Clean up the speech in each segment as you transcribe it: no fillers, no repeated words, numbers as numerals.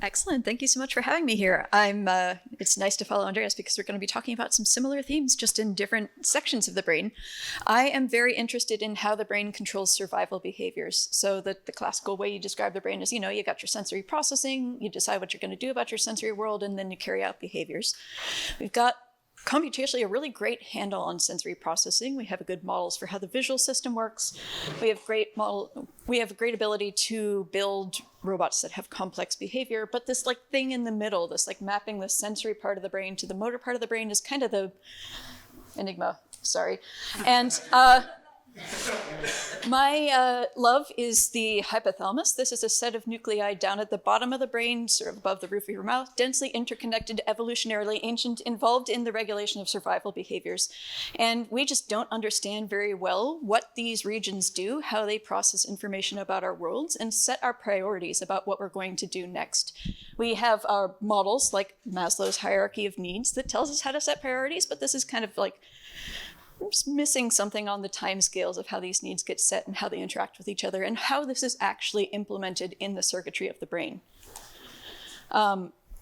Excellent. Thank you so much for having me here. It's nice to follow Andreas because we're going to be talking about some similar themes just in different sections of the brain. I am very interested in how the brain controls survival behaviors. So the classical way you describe the brain is, you got your sensory processing, you decide what you're going to do about your sensory world, and then you carry out behaviors. We've got computationally a really great handle on sensory processing. We have good models for how the visual system works. We have a great ability to build robots that have complex behavior, but this thing in the middle, this mapping the sensory part of the brain to the motor part of the brain is kind of the enigma. Sorry. And my love is the hypothalamus. This is a set of nuclei down at the bottom of the brain, sort of above the roof of your mouth, densely interconnected, evolutionarily ancient, involved in the regulation of survival behaviors. And we just don't understand very well what these regions do, how they process information about our worlds, and set our priorities about what we're going to do next. We have our models like Maslow's hierarchy of needs that tells us how to set priorities, but this is kind of we're just missing something on the timescales of how these needs get set and how they interact with each other and how this is actually implemented in the circuitry of the brain.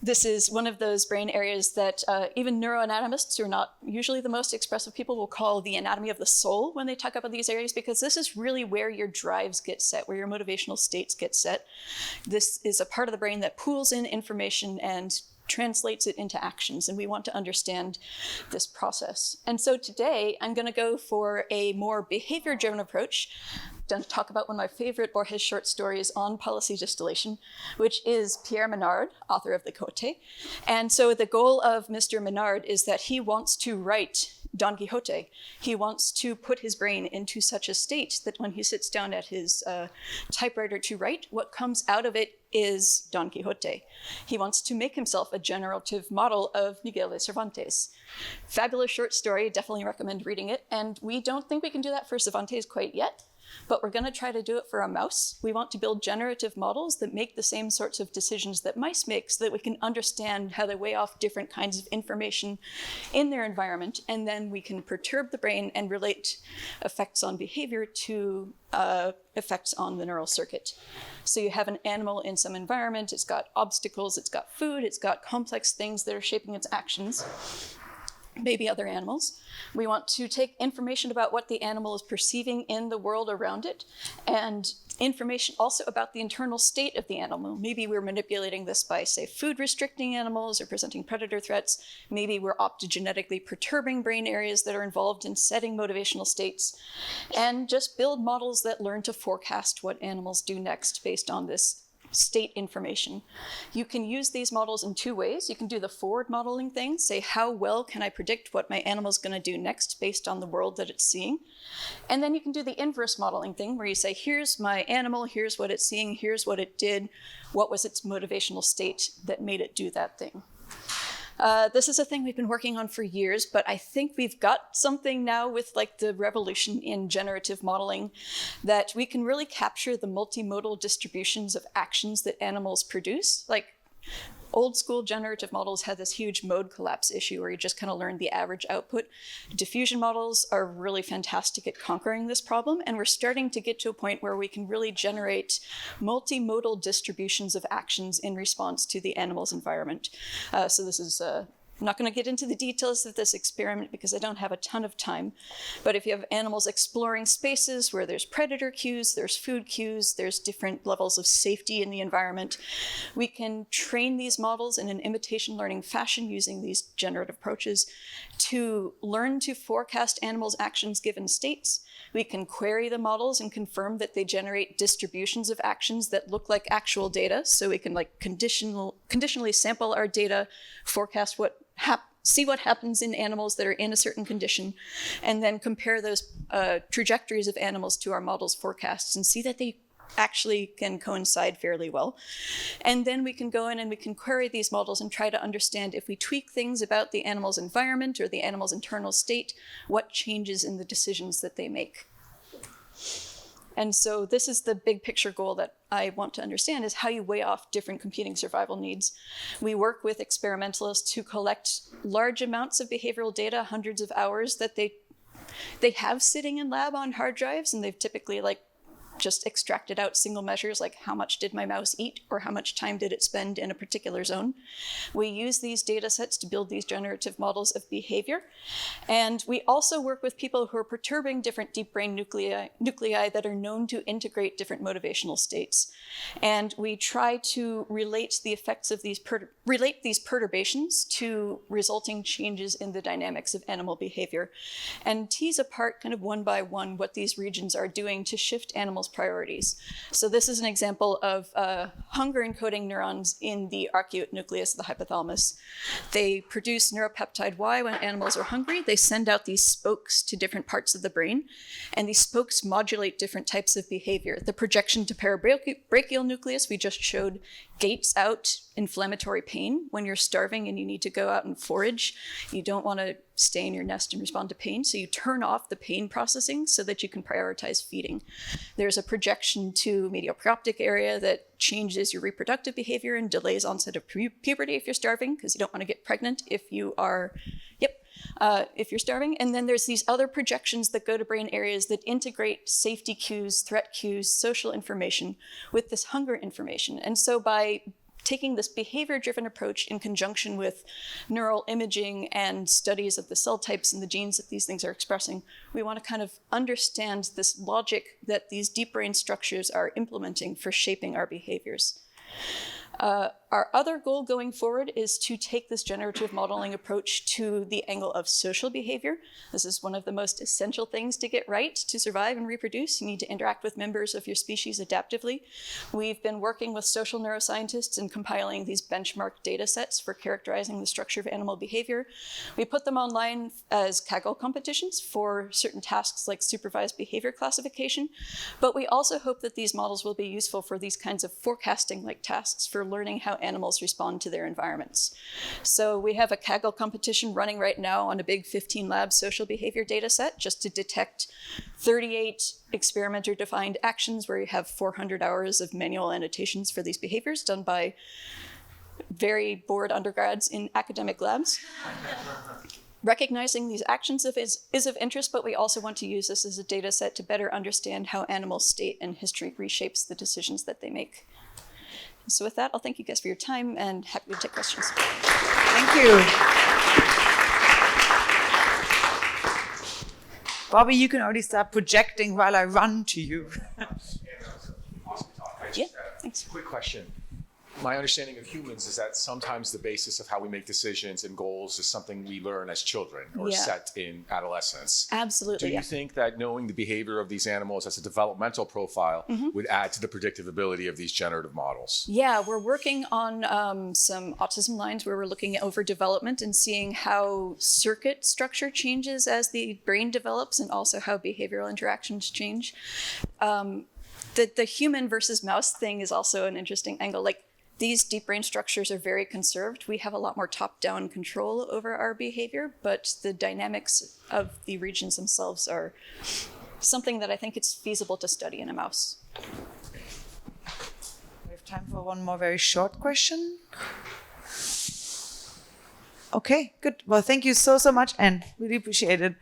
This is one of those brain areas that even neuroanatomists, who are not usually the most expressive people, will call the anatomy of the soul when they talk about these areas, because this is really where your drives get set, where your motivational states get set. This is a part of the brain that pools in information and translates it into actions, and we want to understand this process. And so today, I'm going to go for a more behavior-driven approach. I'm going to talk about one of my favorite Borges short stories on policy distillation, which is Pierre Menard, author of the Quixote. And so the goal of Mr. Menard is that he wants to write Don Quixote. He wants to put his brain into such a state that when he sits down at his typewriter to write, what comes out of it is Don Quixote. He wants to make himself a generative model of Miguel de Cervantes. Fabulous short story, definitely recommend reading it. And we don't think we can do that for Cervantes quite yet, but we're going to try to do it for a mouse. We want to build generative models that make the same sorts of decisions that mice make so that we can understand how they weigh off different kinds of information in their environment, and then we can perturb the brain and relate effects on behavior to effects on the neural circuit. So you have an animal in some environment, it's got obstacles, it's got food, it's got complex things that are shaping its actions, maybe other animals. We want to take information about what the animal is perceiving in the world around it, and information also about the internal state of the animal. Maybe we're manipulating this by, say, food restricting animals or presenting predator threats. Maybe we're optogenetically perturbing brain areas that are involved in setting motivational states, and just build models that learn to forecast what animals do next based on this state information. You can use these models in two ways. You can do the forward modeling thing, say how well can I predict what my animal's going to do next based on the world that it's seeing. And then you can do the inverse modeling thing where you say, here's my animal, here's what it's seeing, here's what it did, what was its motivational state that made it do that thing. This is a thing we've been working on for years, but I think we've got something now with the revolution in generative modeling that we can really capture the multimodal distributions of actions that animals produce. Old school generative models had this huge mode collapse issue where you just kind of learned the average output. Diffusion models are really fantastic at conquering this problem, and we're starting to get to a point where we can really generate multimodal distributions of actions in response to the animal's environment. So this is I'm not going to get into the details of this experiment because I don't have a ton of time, but if you have animals exploring spaces where there's predator cues, there's food cues, there's different levels of safety in the environment, we can train these models in an imitation learning fashion using these generative approaches to learn to forecast animals' actions given states. We can query the models and confirm that they generate distributions of actions that look like actual data, so we can conditionally sample our data, forecast see what happens in animals that are in a certain condition, and then compare those trajectories of animals to our model's forecasts and see that they actually can coincide fairly well. And then we can go in and we can query these models and try to understand if we tweak things about the animal's environment or the animal's internal state, what changes in the decisions that they make. And so this is the big picture goal that I want to understand, is how you weigh off different competing survival needs. We work with experimentalists who collect large amounts of behavioral data, hundreds of hours that they have sitting in lab on hard drives, and they've typically just extracted out single measures like how much did my mouse eat or how much time did it spend in a particular zone. We use these data sets to build these generative models of behavior. And we also work with people who are perturbing different deep brain nuclei that are known to integrate different motivational states. And we try to relate the effects of these perturbations to resulting changes in the dynamics of animal behavior and tease apart kind of one by one what these regions are doing to shift animals' priorities. So this is an example of hunger encoding neurons in the arcuate nucleus of the hypothalamus. They produce neuropeptide Y when animals are hungry. They send out these spokes to different parts of the brain, and these spokes modulate different types of behavior. The projection to parabrachial nucleus we just showed gates out inflammatory pain when you're starving and you need to go out and forage. You don't want to stay in your nest and respond to pain, so you turn off the pain processing so that you can prioritize feeding. There's a projection to medial preoptic area that changes your reproductive behavior and delays onset of puberty if you're starving, because you don't want to get pregnant if you are, if you're starving. And then there's these other projections that go to brain areas that integrate safety cues, threat cues, social information with this hunger information. And so by taking this behavior-driven approach in conjunction with neural imaging and studies of the cell types and the genes that these things are expressing, we want to kind of understand this logic that these deep brain structures are implementing for shaping our behaviors. Our other goal going forward is to take this generative modeling approach to the angle of social behavior. This is one of the most essential things to get right to survive and reproduce. You need to interact with members of your species adaptively. We've been working with social neuroscientists and compiling these benchmark data sets for characterizing the structure of animal behavior. We put them online as Kaggle competitions for certain tasks like supervised behavior classification, but we also hope that these models will be useful for these kinds of forecasting-like tasks for learning how animals respond to their environments. So we have a Kaggle competition running right now on a big 15-lab social behavior data set just to detect 38 experimenter-defined actions where you have 400 hours of manual annotations for these behaviors done by very bored undergrads in academic labs. Recognizing these actions is of interest, but we also want to use this as a data set to better understand how animal state and history reshapes the decisions that they make. So with that, I'll thank you guys for your time and happy to take questions. Thank you. Bobby, you can already start projecting while I run to you. Awesome talk. Yeah, thanks. Quick question. My understanding of humans is that sometimes the basis of how we make decisions and goals is something we learn as children or set in adolescence. Absolutely. Do you think that knowing the behavior of these animals as a developmental profile would add to the predictive ability of these generative models? Yeah, we're working on some autism lines where we're looking over development and seeing how circuit structure changes as the brain develops and also how behavioral interactions change. The human versus mouse thing is also an interesting angle. Like, these deep brain structures are very conserved. We have a lot more top-down control over our behavior, but the dynamics of the regions themselves are something that I think it's feasible to study in a mouse. We have time for one more very short question. Okay, good. Well, thank you so much, and really appreciate it.